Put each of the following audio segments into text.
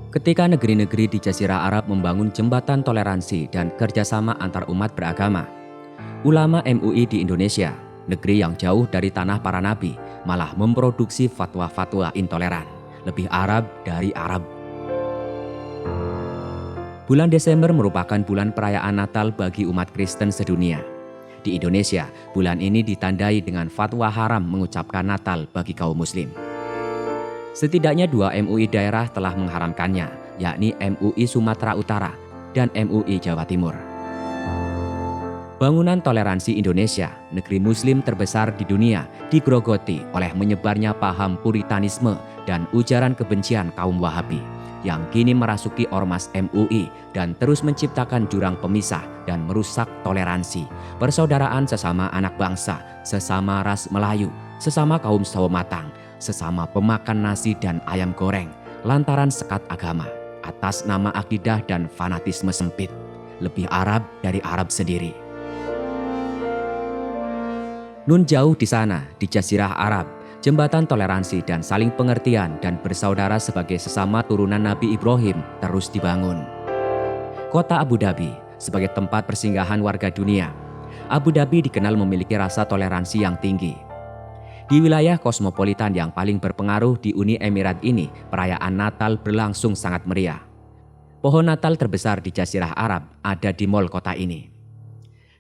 Ketika negeri-negeri di Jazirah Arab membangun jembatan toleransi dan kerjasama antar umat beragama, ulama MUI di Indonesia, negeri yang jauh dari tanah para nabi, malah memproduksi fatwa-fatwa intoleran, lebih Arab dari Arab. Bulan Desember merupakan bulan perayaan Natal bagi umat Kristen sedunia. Di Indonesia, bulan ini ditandai dengan fatwa haram mengucapkan Natal bagi kaum Muslim. Setidaknya 2 MUI daerah telah mengharamkannya, yakni MUI Sumatera Utara dan MUI Jawa Timur. Bangunan toleransi Indonesia, negeri Muslim terbesar di dunia, digrogoti oleh menyebarnya paham Puritanisme dan ujaran kebencian kaum Wahabi yang kini merasuki ormas MUI dan terus menciptakan jurang pemisah dan merusak toleransi, persaudaraan sesama anak bangsa, sesama ras Melayu, sesama kaum sawo matang, sesama pemakan nasi dan ayam goreng, lantaran sekat agama, atas nama akidah dan fanatisme sempit, lebih Arab dari Arab sendiri. Nun jauh di sana, di Jazirah Arab, jembatan toleransi dan saling pengertian dan bersaudara sebagai sesama turunan Nabi Ibrahim terus dibangun. Kota Abu Dhabi sebagai tempat persinggahan warga dunia, Abu Dhabi dikenal memiliki rasa toleransi yang tinggi. Di wilayah kosmopolitan yang paling berpengaruh di Uni Emirat ini, perayaan Natal berlangsung sangat meriah. Pohon Natal terbesar di Jazirah Arab ada di mal kota ini.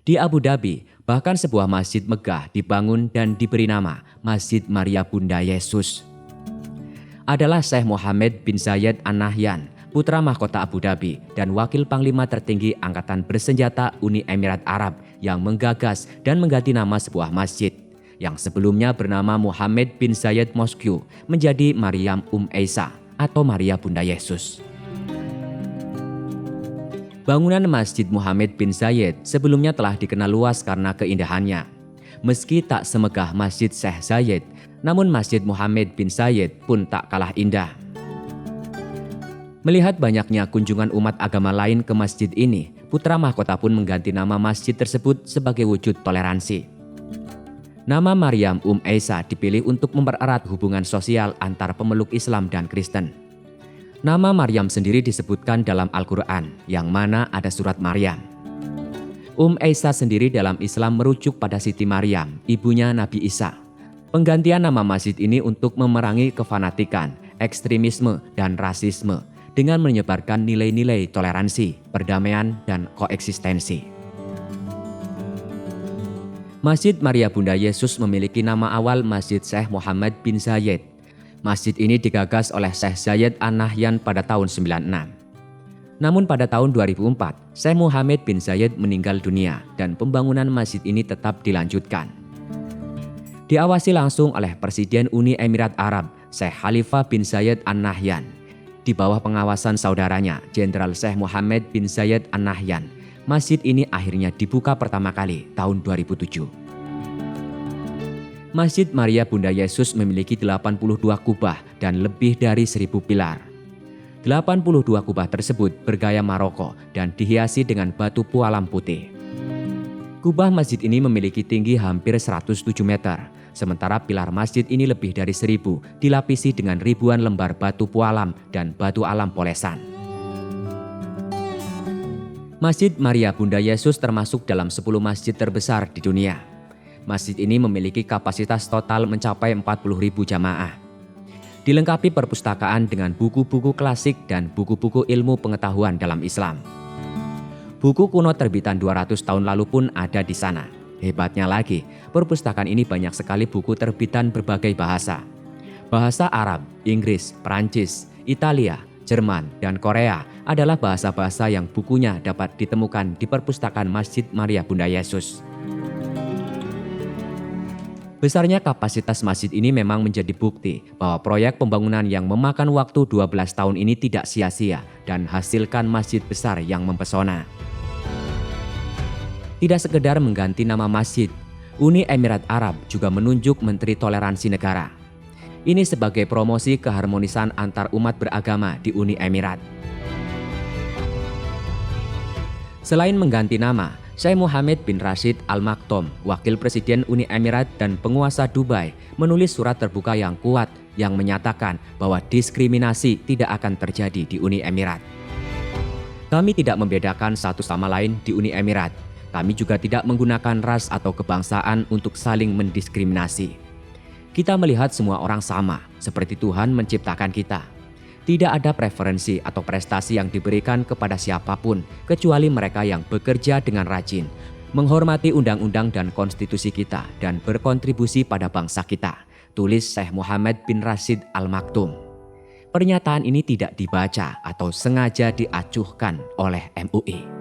Di Abu Dhabi, bahkan sebuah masjid megah dibangun dan diberi nama Masjid Maria Bunda Yesus. Adalah Syekh Mohammed bin Zayed Al Nahyan, putra mahkota Abu Dhabi dan wakil panglima tertinggi Angkatan Bersenjata Uni Emirat Arab yang menggagas dan mengganti nama sebuah masjid yang sebelumnya bernama Mohammed bin Zayed Mosque menjadi Maryam Isa atau Maria Bunda Yesus. Bangunan Masjid Mohammed bin Zayed sebelumnya telah dikenal luas karena keindahannya. Meski tak semegah Masjid Syekh Zayed, namun Masjid Mohammed bin Zayed pun tak kalah indah. Melihat banyaknya kunjungan umat agama lain ke masjid ini, putra mahkota pun mengganti nama masjid tersebut sebagai wujud toleransi. Nama Maryam Isa dipilih untuk mempererat hubungan sosial antar pemeluk Islam dan Kristen. Nama Maryam sendiri disebutkan dalam Al-Quran, yang mana ada surat Maryam. Isa sendiri dalam Islam merujuk pada Siti Maryam, ibunya Nabi Isa. Penggantian nama masjid ini untuk memerangi kefanatikan, ekstremisme, dan rasisme dengan menyebarkan nilai-nilai toleransi, perdamaian, dan koeksistensi. Masjid Maria Bunda Yesus memiliki nama awal Masjid Syekh Mohammed bin Zayed. Masjid ini digagas oleh Syekh Zayed Al Nahyan pada tahun 96. Namun pada tahun 2004, Syekh Mohammed bin Zayed meninggal dunia dan pembangunan masjid ini tetap dilanjutkan. Diawasi langsung oleh Presiden Uni Emirat Arab, Syekh Khalifah bin Zayed Al Nahyan. Di bawah pengawasan saudaranya, Jenderal Syekh Mohammed bin Zayed Al Nahyan, masjid ini akhirnya dibuka pertama kali tahun 2007. Masjid Maria Bunda Yesus memiliki 82 kubah dan lebih dari 1.000 pilar. 82 kubah tersebut bergaya Maroko dan dihiasi dengan batu pualam putih. Kubah masjid ini memiliki tinggi hampir 107 meter, sementara pilar masjid ini lebih dari 1.000 dilapisi dengan ribuan lembar batu pualam dan batu alam polesan. Masjid Maria Bunda Yesus termasuk dalam 10 masjid terbesar di dunia. Masjid ini memiliki kapasitas total mencapai 40.000 jamaah. Dilengkapi perpustakaan dengan buku-buku klasik dan buku-buku ilmu pengetahuan dalam Islam. Buku kuno terbitan 200 tahun lalu pun ada di sana. Hebatnya lagi, perpustakaan ini banyak sekali buku terbitan berbagai bahasa. Bahasa Arab, Inggris, Perancis, Italia, Jerman, dan Korea adalah bahasa-bahasa yang bukunya dapat ditemukan di perpustakaan Masjid Maria Bunda Yesus. Besarnya kapasitas masjid ini memang menjadi bukti bahwa proyek pembangunan yang memakan waktu 12 tahun ini tidak sia-sia dan hasilkan masjid besar yang mempesona. Tidak sekedar mengganti nama masjid, Uni Emirat Arab juga menunjuk Menteri Toleransi Negara. Ini sebagai promosi keharmonisan antar umat beragama di Uni Emirat. Selain mengganti nama, Syekh Mohammed bin Rashid Al Maktoum, wakil presiden Uni Emirat dan penguasa Dubai, menulis surat terbuka yang kuat yang menyatakan bahwa diskriminasi tidak akan terjadi di Uni Emirat. Kami tidak membedakan satu sama lain di Uni Emirat. Kami juga tidak menggunakan ras atau kebangsaan untuk saling mendiskriminasi. Kita melihat semua orang sama, seperti Tuhan menciptakan kita. Tidak ada preferensi atau prestasi yang diberikan kepada siapapun, kecuali mereka yang bekerja dengan rajin, menghormati undang-undang dan konstitusi kita, dan berkontribusi pada bangsa kita. Tulis Syekh Muhammad bin Rashid Al Maktoum. Pernyataan ini tidak dibaca atau sengaja diacuhkan oleh MUI.